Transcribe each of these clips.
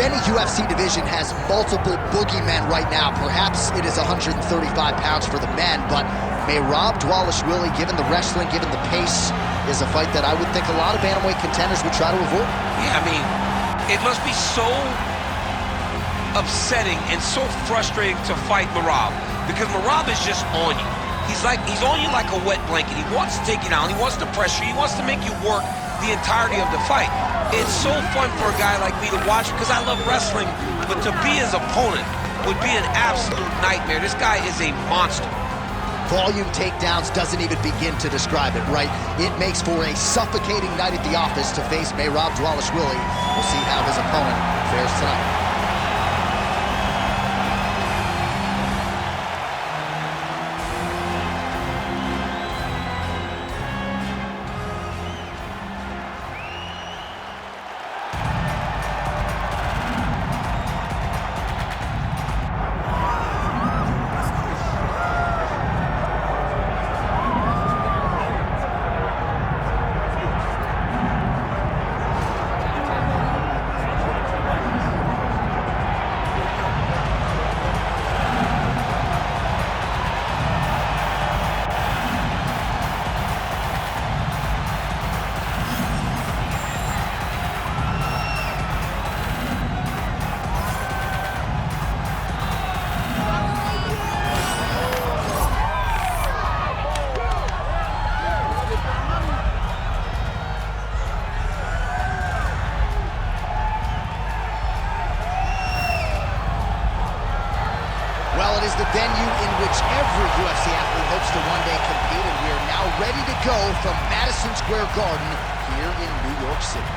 any UFC division has multiple boogeymen right now. Perhaps it is 135 pounds for the men, but Merab Dvalishvili, given the wrestling, given the pace, is a fight that I would think a lot of bantamweight contenders would try to avoid. Yeah, I mean, it must be so upsetting and so frustrating to fight Merab, because Merab is just on you. He's on you like a wet blanket. He wants to take you down. He wants to pressure you. He wants to make you work the entirety of the fight. It's so fun for a guy like me to watch because I love wrestling, but to be his opponent would be an absolute nightmare. This guy is a monster. Volume takedowns doesn't even begin to describe it, right? It makes for a suffocating night at the office to face Merab Dvalishvili. We'll see how his opponent fares tonight. Well, it is the venue in which every UFC athlete hopes to one day compete, and we are now ready to go from Madison Square Garden here in New York City.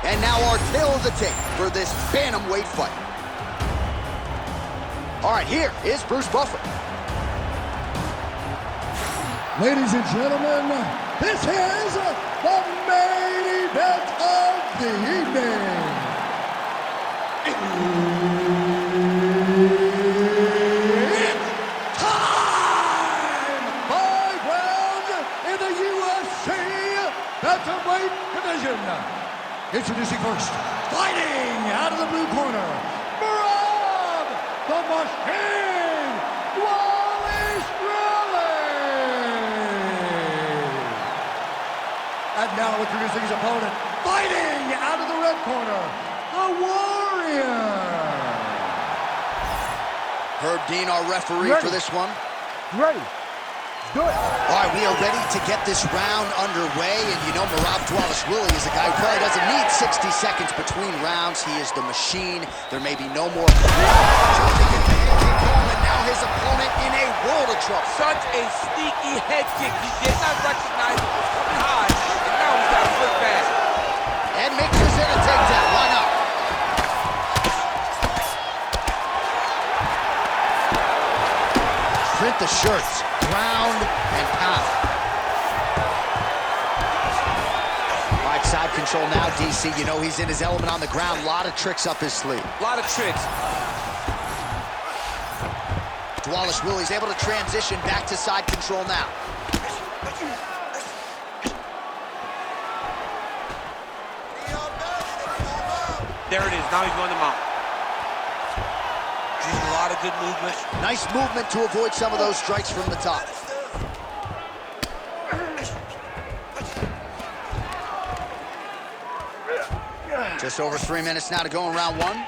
And now our tale of the tape for this bantamweight fight. All right, here is Bruce Buffer. Ladies and gentlemen, this is the main event of the evening. It's time! 5 rounds in the UFC bantamweight division. Introducing first, fighting out of the blue corner, Merab, the Machine, Dvalishvili. And now introducing his opponent, fighting out of the red corner, the Warrior. Herb Dean, our referee for this one. Ready. Do it. All right, we are ready to get this round underway, and you know Merab Dvalishvili is a guy who probably doesn't need 60 seconds between rounds. He is the machine. There may be no more. And now his opponent in a world of trouble. Such a sneaky head kick. He did not recognize it was coming high, and now he's got a foot back. And mixes in a takedown. Why not? Print the shirts. Ground and pound. All right, side control now, DC. You know he's in his element on the ground. A lot of tricks up his sleeve. A lot of tricks. Dvalishvili's able to transition back to side control now. There it is. Now he's going to mount. Using a lot of good movement. Nice movement to avoid some of those strikes from the top. Just over 3 minutes now to go in round one.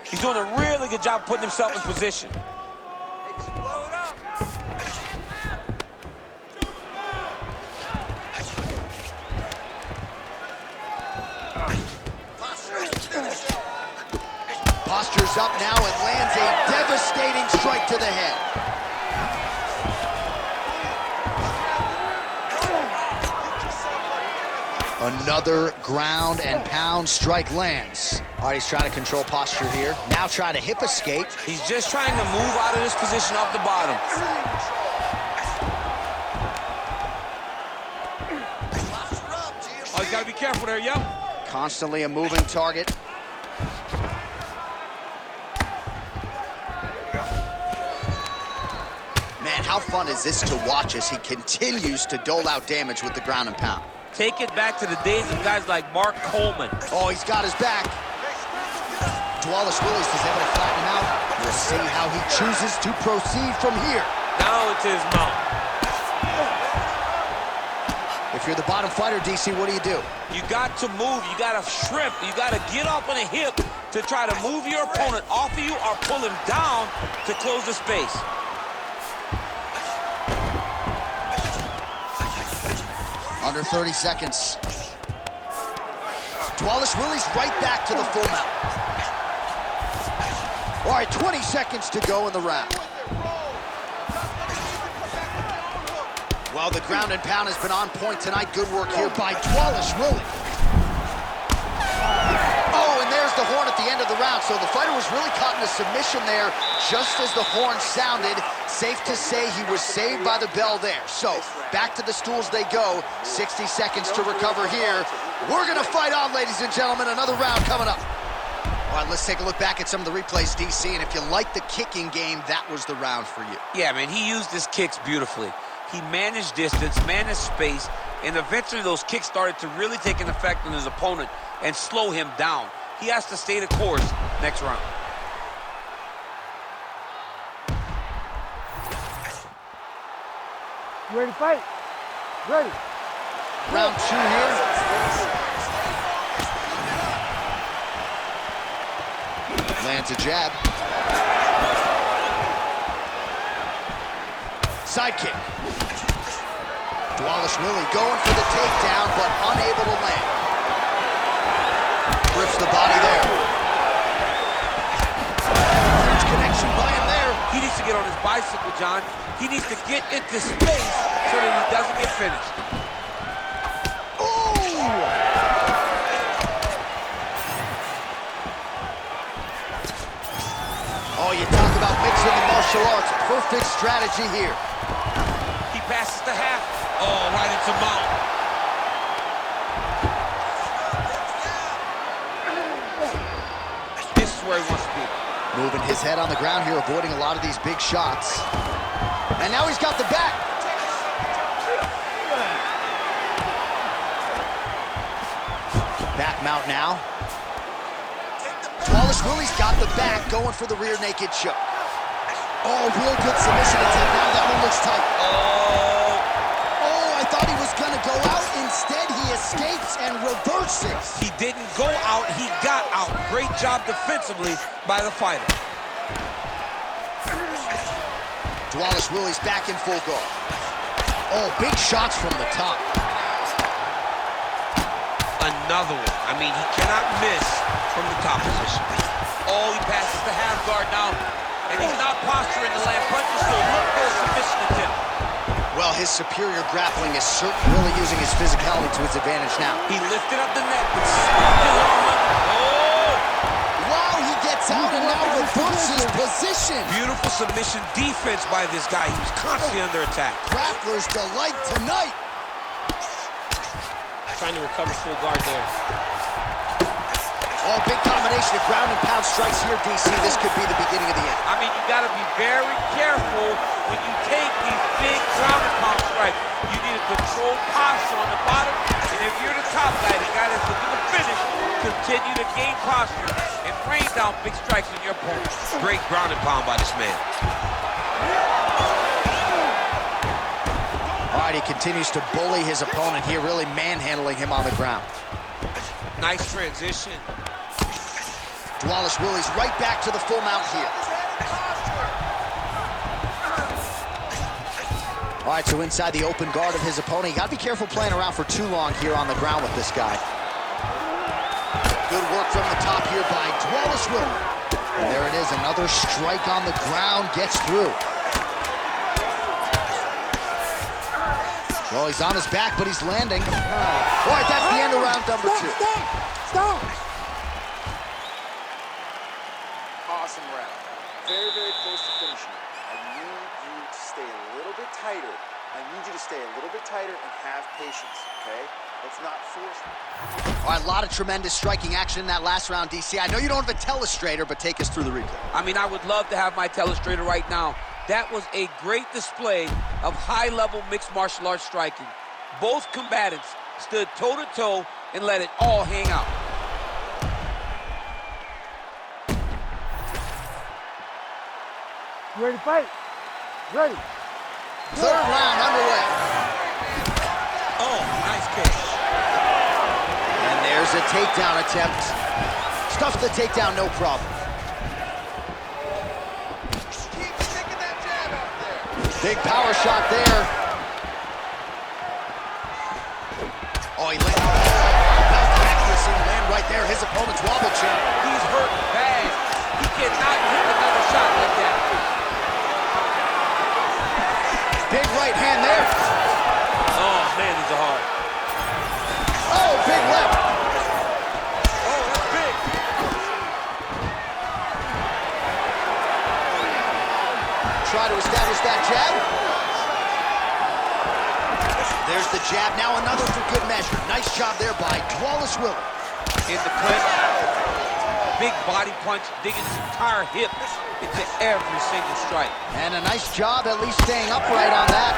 He's doing a really good job putting himself in position. Postures up now and lands a devastating strike to the head. Another ground and pound strike lands. All right, he's trying to control posture here. Now trying to hip escape. He's just trying to move out of this position off the bottom. Oh, he's got to be careful there, yep. Constantly a moving target. how fun is this to watch as he continues to dole out damage with the ground and pound? Take it back to the days of guys like Mark Coleman. Oh, he's got his back. Dvalishvili is able to flatten him out. We'll see how he chooses to proceed from here. Now into his mouth. If you're the bottom fighter, DC, what do? You got to move. You got to shrimp. You got to get up on a hip to try to move your opponent off of you or pull him down to close the space. Under 30 seconds. Dvalishvili's right back to the full mount. All right, 20 seconds to go in the round. Well, the ground and pound has been on point tonight. Good work here by Dvalishvili. Oh, and there's the horn at the end of the round. So the fighter was really caught in a submission there just as the horn sounded. Safe to say he was saved by the bell there. So back to the stools they go. 60 seconds to recover here. We're going to fight on, ladies and gentlemen. Another round coming up. All right, let's take a look back at some of the replays, DC. And if you like the kicking game, that was the round for you. Yeah, man, he used his kicks beautifully. He managed distance, managed space, and eventually those kicks started to really take an effect on his opponent and slow him down. He has to stay the course next round. You ready to fight? Ready. Round 2 here. Lands a jab. Sidekick. Dvalishvili going for the takedown, but unable to land. Rips the body there. Huge connection by him there. He needs to get on his bicycle, John. He needs to get into space so that he doesn't get finished. Oh, you talk about mixing the martial arts. Perfect strategy here. He passes the half. Oh, right into mount. This is where he wants to be. Moving his head on the ground here, avoiding a lot of these big shots. And now he's got the back. Back mount now. Dvalishvili's got the back, going for the rear naked choke. Oh, real good submission attempt. Now that one looks tight. Oh, I thought he was gonna go out. Instead, he escapes and reverses. He didn't go out, he got out. Great job defensively by the fighter. Dvalishvili's back in full guard. Oh, big shots from the top. Another one. I mean, he cannot miss from the top position. Oh, he passes the half guard now, and he's not posturing to land punches, so look for a submission attempt. Well, his superior grappling is certainly really using his physicality to his advantage now. He lifted up the neck, but snapped his arm up. Oh! Wow, he gets out and now reverses position. Beautiful submission defense by this guy. He was constantly under attack. Grappler's delight tonight. Trying to recover full guard there. Oh, big combination of ground and pound strikes here, DC. This could be the beginning of the end. I mean, you got to be very careful when you take these big ground and pound strikes. You need a controlled posture on the bottom, and if you're the top guy, the guy that's looking to finish, continue to gain posture and rain down big strikes on your opponent. Great ground and pound by this man. All right, he continues to bully his opponent here, really manhandling him on the ground. Nice transition. Dvalishvili's right back to the full mount here. All right, so inside the open guard of his opponent. You got to be careful playing around for too long here on the ground with this guy. Good work from the top here by Dvalishvili. And there it is, another strike on the ground, gets through. Well, he's on his back, but he's landing. All right, that's the end of round number 2. Stop! Awesome round. Very, very close to finishing. I need you to stay a little bit tighter. I need you to stay a little bit tighter and have patience, okay? Let's not force it. All right, a lot of tremendous striking action in that last round, DC. I know you don't have a telestrator, but take us through the replay. I mean, I would love to have my telestrator right now. That was a great display of high-level mixed martial arts striking. Both combatants stood toe-to-toe and let it all hang out. You ready to fight? Ready. Third round underway. Oh, nice kick. And there's a takedown attempt. Stuffs the takedown, no problem. Keep sticking that jab out there. Big power shot there. Oh, he landed. Belt accuracy to land right there. His opponent's wobble chin. He's hurt bad. He cannot take another shot like that. Big right hand there. Oh, man, these are hard. Oh, big left. Oh, that's big. Try to establish that jab. There's the jab. Now another for good measure. Nice job there by Dvalishvili. In the clinch. Big body punch, digging his entire hip into every single strike. And a nice job at least staying upright on that.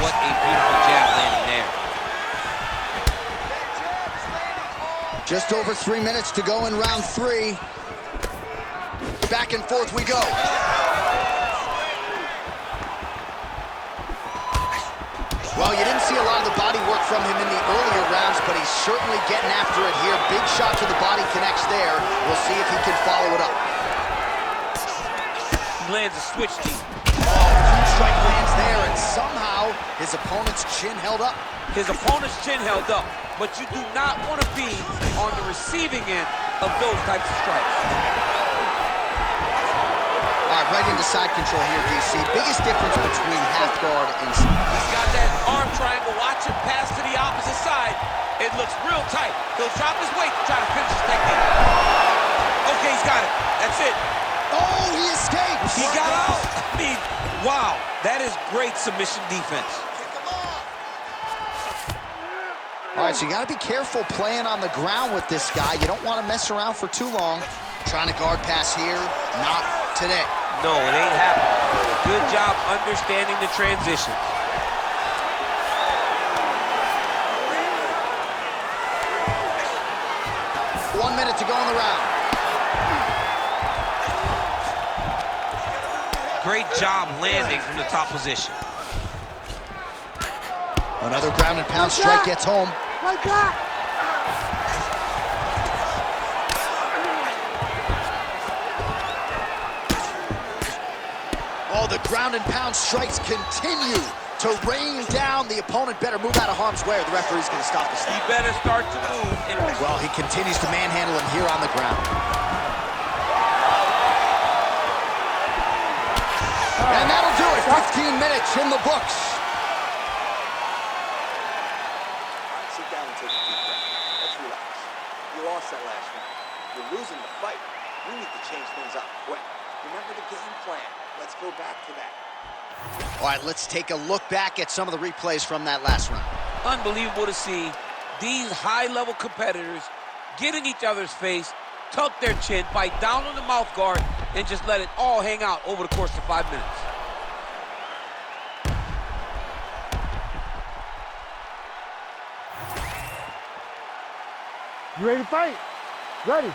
What a beautiful jab landing there. Just over 3 minutes to go in round 3. Back and forth we go. Well, you didn't see a lot of the body work from him in the earlier rounds, but he's certainly getting after it here. Big shot to the body connects there. We'll see if he can follow it up. He lands a switch deep. Oh, huge strike lands there, and somehow his opponent's chin held up. His opponent's chin held up, but you do not want to be on the receiving end of those types of strikes. All right, right into side control here, DC. Biggest difference between half guard and... He's got that arm triangle. Watch him pass to the opposite side. It looks real tight. He'll drop his weight to try to finish his technique. Okay, he's got it. That's it. Oh, he escapes! He got out. I mean, wow. That is great submission defense. All right, so you got to be careful playing on the ground with this guy. You don't want to mess around for too long. Trying to guard pass here. Not today. No, it ain't happening. Good job understanding the transition. One minute to go in the round. Great job landing from the top position. Another ground and pound strike gets home. Like that. Oh, the ground and pound strikes continue to rain down. The opponent better move out of harm's way or the referee's going to stop the He snap. better start to move. Well, he continues to manhandle him here on the ground. And that'll do it. 15 minutes in the books. Sit down and take a deep breath. Let's relax. You lost that last round. You're losing the fight. We need to change things up quick. Remember the game plan. Let's go back to that. All right, let's take a look back at some of the replays from that last round. Unbelievable to see these high-level competitors get in each other's face, tuck their chin, bite down on the mouth guard, and just let it all hang out over the course of 5 minutes. You ready to fight? Ready.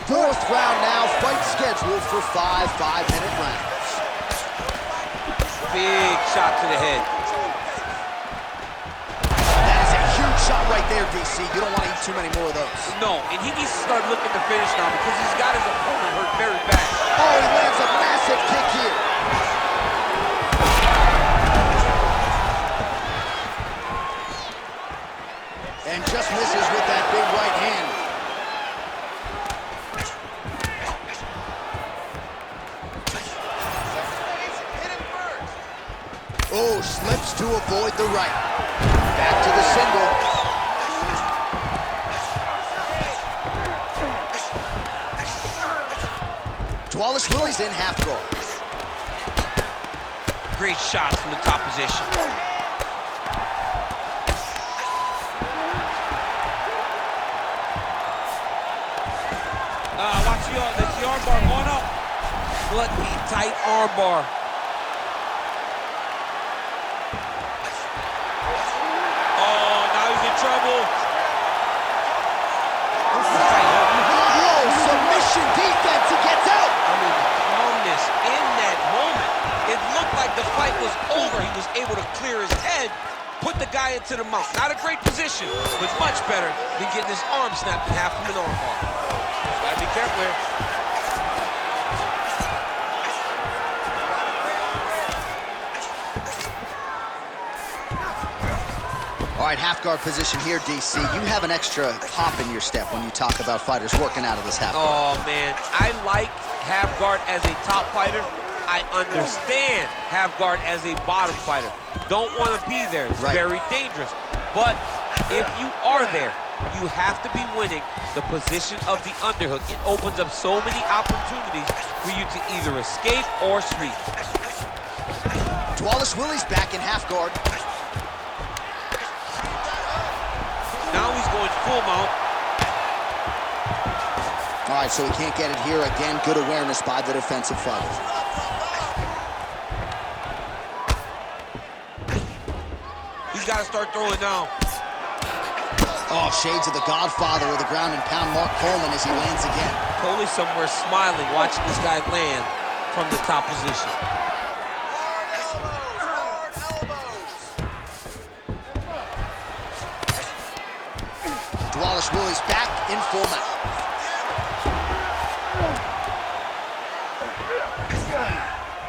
Fourth round now, fight scheduled for 5 5-minute rounds. Big shot to the head. That is a huge shot right there, DC. You don't want to eat too many more of those. No, and he needs to start looking to finish now because he's got his opponent hurt very bad. Oh, he lands a massive kick here. And just misses with that big right hand. Oh, slips to avoid the right. Back to the single. Dvalishvili's in half guard. Great shots from the top position. Watch the arm bar going up. What a tight armbar. Oh, now he's in trouble. Oh, submission defense, he gets out. I mean, the calmness in that moment. It looked like the fight was over. He was able to clear his head, put the guy into the mount. Not a great position, but much better than getting his arm snapped in half from an armbar. Gotta be careful here. All right, half guard position here, DC. You have an extra pop in your step when you talk about fighters working out of this half guard. Oh, man. I like half guard as a top fighter. I understand half guard as a bottom fighter. Don't want to be there. It's very dangerous. But if you are there, you have to be winning the position of the underhook. It opens up so many opportunities for you to either escape or sweep. Dvalishvili's back in half guard. Now he's going full mount. All right, so he can't get it here. Again, good awareness by the defensive fighter. He's got to start throwing now. Oh, shades of the godfather of the ground and pound, Mark Coleman, as he lands again. Coley somewhere smiling, watching this guy land from the top position. Dvalishvili's back in full mount.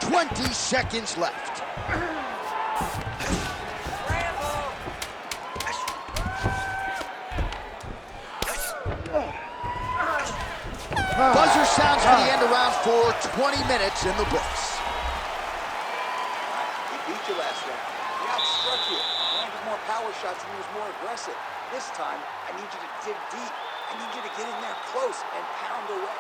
"20 seconds left. Buzzer sounds for the end of round 4, 20 minutes in the books. He beat you last round. He outstruck you. Landed more power shots and he was more aggressive. This time, I need you to dig deep. I need you to get in there close and pound away.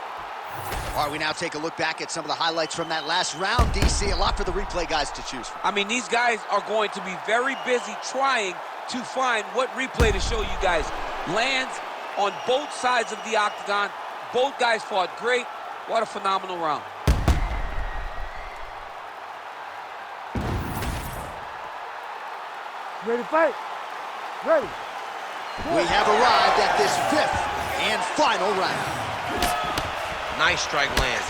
All right, we now take a look back at some of the highlights from that last round, DC. A lot for the replay guys to choose from. I mean, these guys are going to be very busy trying to find what replay to show you guys. Lands on both sides of the octagon. Both guys fought great. What a phenomenal round. Ready to fight? Ready. We have arrived at this 5th and final round. Nice strike lands.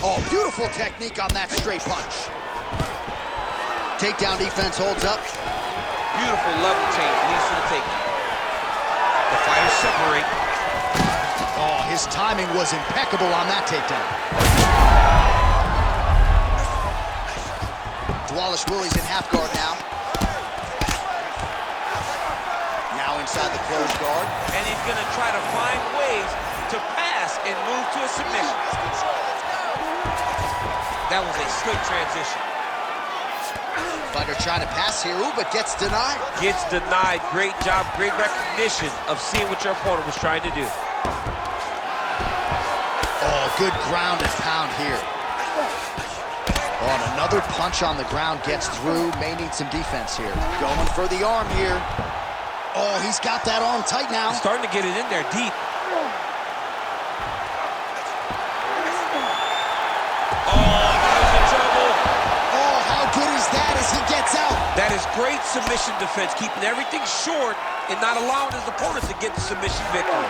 Oh, beautiful technique on that straight punch. Takedown defense holds up. Beautiful level change, leads to the takedown. The fighters separate. Oh, his timing was impeccable on that takedown. Dvalishvili's in half guard now. Now inside the closed guard. And he's going to try to find ways to pass and move to a submission. That was a slick transition. Fighter trying to pass here, ooh, but gets denied. Gets denied. Great job, great recognition of seeing what your opponent was trying to do. Oh, good ground and pound here. Oh, and another punch on the ground gets through. May need some defense here. Going for the arm here. Oh, he's got that arm tight now. Starting to get it in there deep. That is great submission defense, keeping everything short and not allowing his opponent to get the submission victory.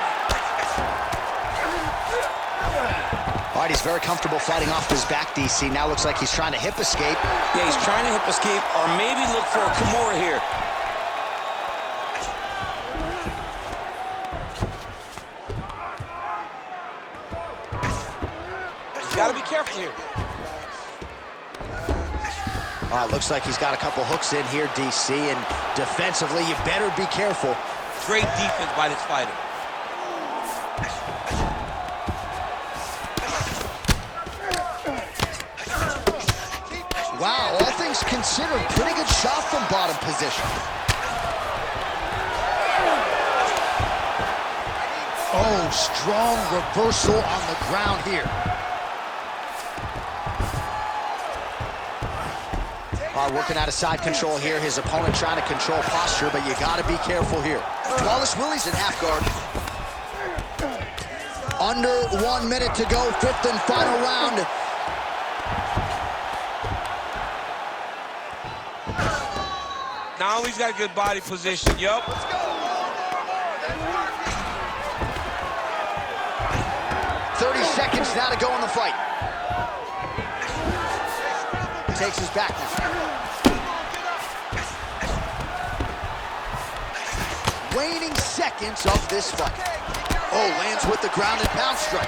All right, he's very comfortable fighting off his back, DC. Now looks like he's trying to hip escape. Yeah, he's trying to hip escape or maybe look for a Kimura here. He's got to be careful here. All right, looks like he's got a couple hooks in here, DC, and defensively, you better be careful. Great defense by this fighter. Wow, all things considered, pretty good shot from bottom position. Oh, strong reversal on the ground here. Working out of side control here. His opponent trying to control posture, but you got to be careful here. Dvalishvili's in half guard. Under 1 minute to go, fifth and final round. Now he's got a good body position, yup. 30 seconds now to go in the fight. Takes his back now. Waning seconds of this fight. Oh, lands with the ground and pound strike.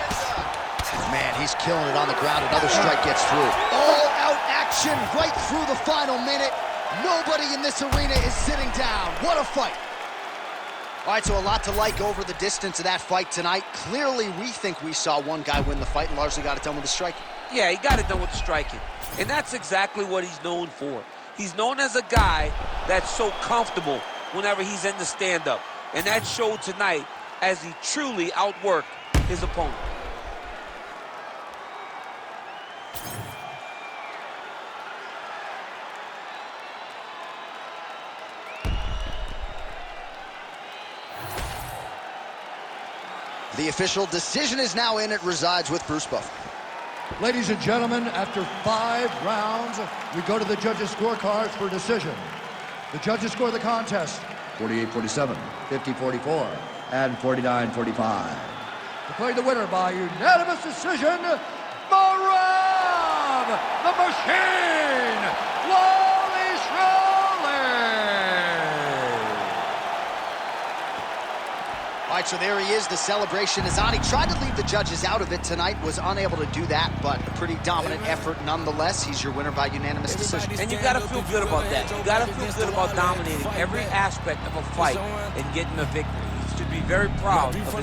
Man, he's killing it on the ground. Another strike gets through. All-out action right through the final minute. Nobody in this arena is sitting down. What a fight. All right, so a lot to like over the distance of that fight tonight. Clearly, we think we saw one guy win the fight and largely got it done with the striking. Yeah, he got it done with the striking. And that's exactly what he's known for. He's known as a guy that's so comfortable whenever he's in the stand-up. And that showed tonight as he truly outworked his opponent. The official decision is now in. It resides with Bruce Buffer. Ladies and gentlemen, after 5 rounds, we go to the judges' scorecards for decision. The judges score the contest 48-47, 50-44, and 49-45. Declaring the winner by unanimous decision, Merab, the Machine, Dvalishvili. All right, so there he is. The celebration is on. He tried to leave the judges out of it tonight, was unable to do that, but a pretty dominant effort nonetheless. He's your winner by unanimous decision. And you gotta feel good about that. You gotta feel good about dominating every aspect of a fight and getting a victory. You should be very proud of his